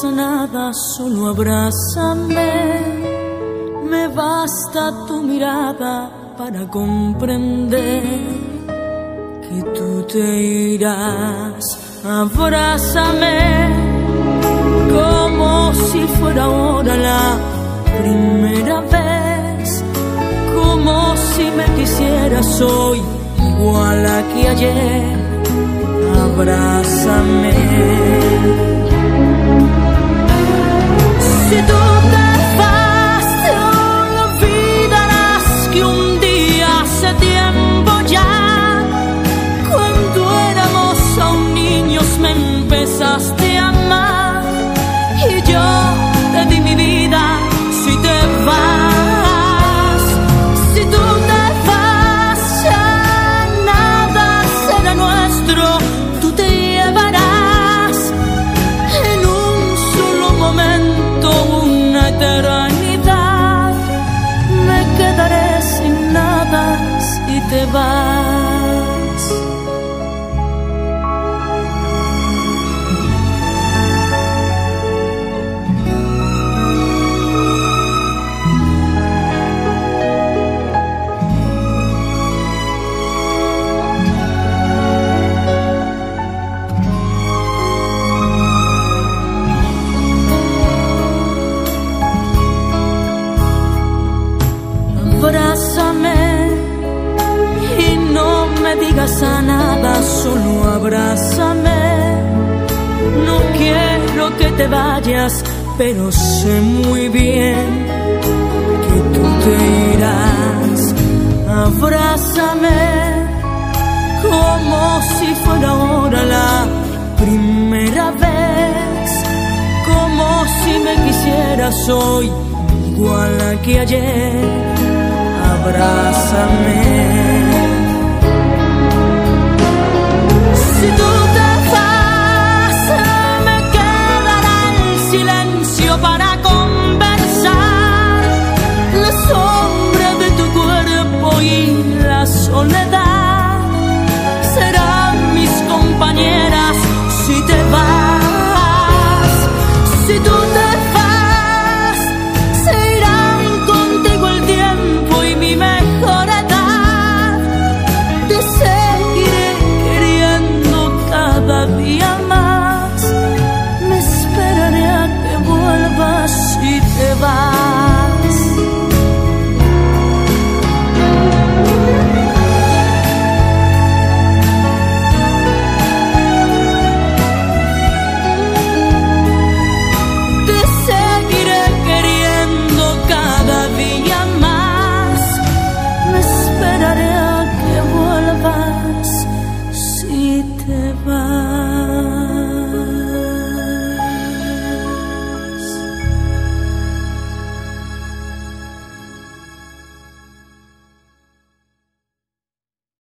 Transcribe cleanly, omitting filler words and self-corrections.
nada, solo abrázame. Me basta tu mirada para comprender que tú te irás. Abrázame como si fuera ahora la primera vez, como si me quisieras hoy igual a que ayer. Abrázame. Si tú te vas, te olvidarás que un día hace tiempo ya, cuando éramos aún niños, me empezaste a amar y yo te di mi vida. Si te vas, si tú te vas, ya nada será nuestro. Tú te llevarás en un solo momento una eternidad. Me quedaré sin nada si te vas. Abrázame y no me digas a nada, solo abrázame. No quiero que te vayas, pero sé muy bien que tú te irás. Abrázame como si fuera ahora la primera vez, como si me quisieras hoy igual a que ayer. Abrázame. Si tú te vas, me quedará el silencio para conversar.